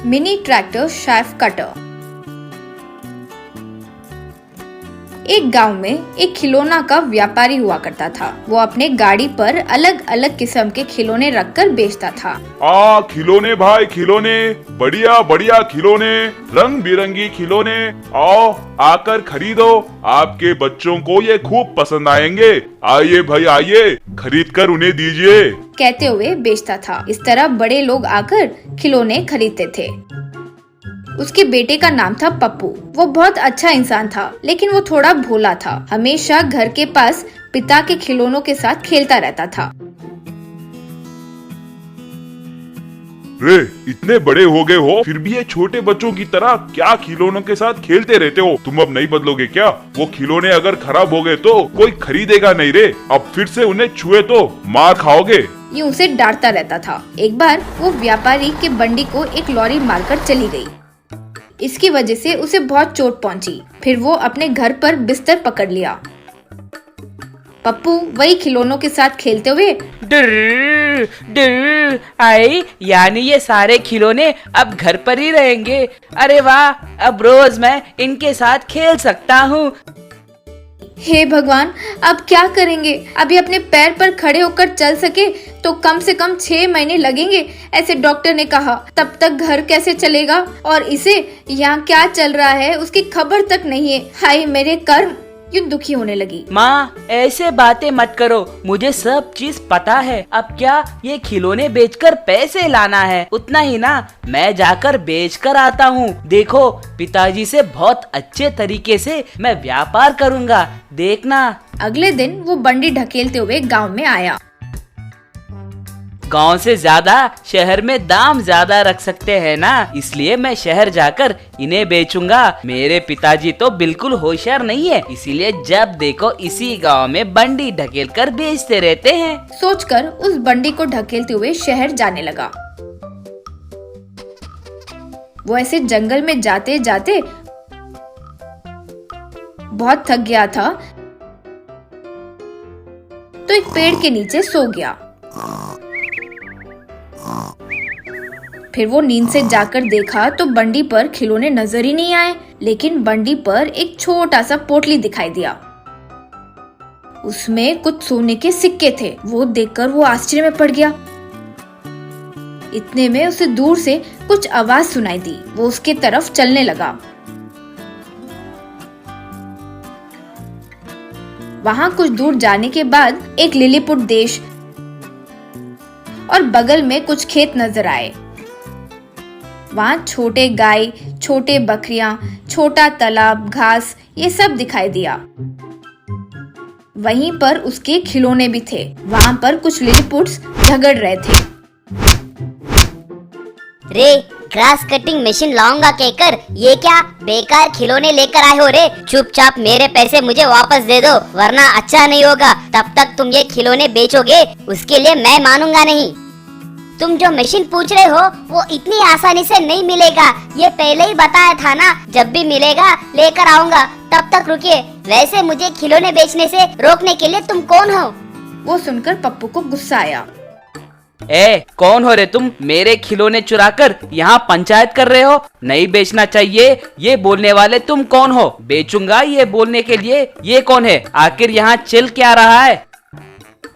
Mini tractor shaft cutter. एक गांव में एक खिलौना का व्यापारी हुआ करता था। वो अपने गाड़ी पर अलग अलग किस्म के खिलौने रखकर बेचता था। खिलौने भाई, खिलौने, बढ़िया बढ़िया खिलौने, रंग बिरंगी खिलौने, आओ आकर खरीदो, आपके बच्चों को ये खूब पसंद आएंगे। आइए भाई आइए, खरीद कर उन्हें दीजिए, कहते हुए बेचता था। इस तरह बड़े लोग आकर खिलौने खरीदते थे। उसके बेटे का नाम था पप्पू। वो बहुत अच्छा इंसान था, लेकिन वो थोड़ा भोला था। हमेशा घर के पास पिता के खिलौनों के साथ खेलता रहता था। रे, इतने बड़े हो गए हो, फिर भी ये छोटे बच्चों की तरह क्या खिलौनों के साथ खेलते रहते हो? तुम अब नहीं बदलोगे क्या? वो खिलौने अगर खराब हो गए तो कोई खरीदेगा नहीं रे। अब फिर से उन्हें छुए तो मार खाओगे। यूं उसे डांटता रहता था। एक बार वो व्यापारी के बंडी को एक लॉरी मारकर चली गई। इसकी वजह से उसे बहुत चोट पहुंची। फिर वो अपने घर पर बिस्तर पकड़ लिया। पप्पू वही खिलौनों के साथ खेलते हुए डर डर आई, यानी ये सारे खिलौने अब घर पर ही रहेंगे। अरे वाह, अब रोज मैं इनके साथ खेल सकता हूँ। हे भगवान, अब क्या करेंगे? अभी अपने पैर पर खड़े होकर चल सके तो कम से कम 6 महीने लगेंगे, ऐसे डॉक्टर ने कहा। तब तक घर कैसे चलेगा? और इसे यहाँ क्या चल रहा है उसकी खबर तक नहीं है। हाय मेरे कर्म, यूं दुखी होने लगी। माँ, ऐसे बातें मत करो, मुझे सब चीज पता है। अब क्या ये खिलौने बेचकर पैसे लाना है, उतना ही ना। मैं जाकर बेच कर आता हूँ। देखो, पिताजी से बहुत अच्छे तरीके से मैं व्यापार करूँगा, देखना। अगले दिन वो बंडी ढकेलते हुए गांव में आया। गांव से ज्यादा शहर में दाम ज्यादा रख सकते हैं ना, इसलिए मैं शहर जाकर इन्हें बेचूंगा। मेरे पिताजी तो बिल्कुल होशियार नहीं है, इसीलिए जब देखो इसी गांव में बंडी ढकेल कर बेचते रहते हैं। सोचकर उस बंडी को ढकेलते हुए शहर जाने लगा। वो ऐसे जंगल में जाते जाते बहुत थक गया था, तो एक पेड़ के नीचे सो गया। फिर वो नींद से जाकर देखा तो बंडी पर खिलौने नजर ही नहीं आए, लेकिन बंडी पर एक छोटा सा पोटली दिखाई दिया। उसमें कुछ सोने के सिक्के थे। वो देखकर वो आश्चर्य में पड़ गया। इतने में उसे दूर से कुछ आवाज सुनाई दी। वो उसके तरफ चलने लगा। वहां कुछ दूर जाने के बाद एक लिलीपुट देश और बगल में कुछ खेत नजर आए। वहाँ छोटे गाय, छोटे बकरियां, छोटा तालाब, घास, ये सब दिखाई दिया। वहीं पर उसके खिलौने भी थे। वहाँ पर कुछ लिलीपुट्स झगड़ रहे थे। रे, ग्रास कटिंग मशीन लाऊंगा कहकर ये क्या बेकार खिलौने लेकर आए हो रे? चुपचाप मेरे पैसे मुझे वापस दे दो, वरना अच्छा नहीं होगा। तब तक तुम ये खिलौने बेचोगे उसके लिए मैं मानूंगा नहीं। तुम जो मशीन पूछ रहे हो वो इतनी आसानी से नहीं मिलेगा, ये पहले ही बताया था ना। जब भी मिलेगा लेकर आऊंगा, तब तक रुकिए। वैसे मुझे खिलौने बेचने से रोकने के लिए तुम कौन हो? वो सुनकर पप्पू को गुस्सा आया। कौन हो रे तुम? मेरे खिलौने चुराकर यहाँ पंचायत कर रहे हो? नहीं बेचना चाहिए, ये बोलने वाले तुम कौन हो? बेचूंगा ये बोलने के लिए ये कौन है? आखिर यहाँ चल क्या रहा है?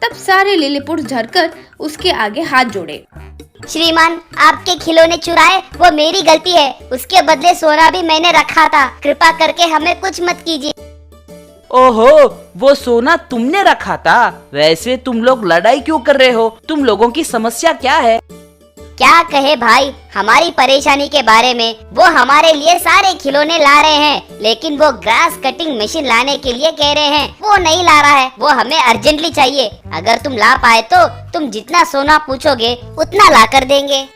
तब सारे लिलीपुट झरकर उसके आगे हाथ जोड़े। श्रीमान, आपके खिलौने चुराए वो मेरी गलती है। उसके बदले सोना भी मैंने रखा था। कृपा करके हमें कुछ मत कीजिए। ओहो, वो सोना तुमने रखा था? वैसे तुम लोग लड़ाई क्यों कर रहे हो? तुम लोगों की समस्या क्या है? क्या कहे भाई, हमारी परेशानी के बारे में। वो हमारे लिए सारे खिलौने ला रहे हैं, लेकिन वो ग्रास कटिंग मशीन लाने के लिए कह रहे हैं। वो नहीं ला रहा है, वो हमें अर्जेंटली चाहिए। अगर तुम ला पाए तो तुम जितना सोना पूछोगे उतना ला कर देंगे।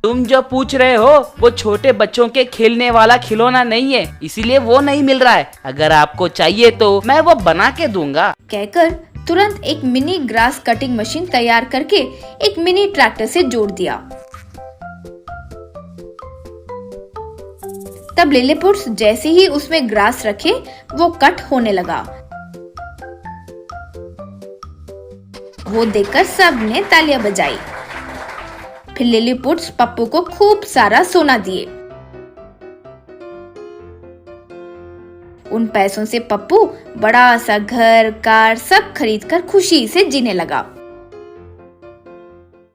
तुम जो पूछ रहे हो वो छोटे बच्चों के खेलने वाला खिलौना नहीं है, इसीलिए वो नहीं मिल रहा है। अगर आपको चाहिए तो मैं वो बना के दूंगा। कहकर तुरंत एक मिनी ग्रास कटिंग मशीन तैयार करके एक मिनी ट्रैक्टर से जोड़ दिया। तब लिलीपुट्स जैसे ही उसमें ग्रास रखे वो कट होने लगा। वो देखकर सबने तालियां बजाई। फिर लिलीपुट्स पप्पू को खूब सारा सोना दिए। उन पैसों से पप्पू बड़ा सा घर, कार सब खरीदकर खुशी से जीने लगा।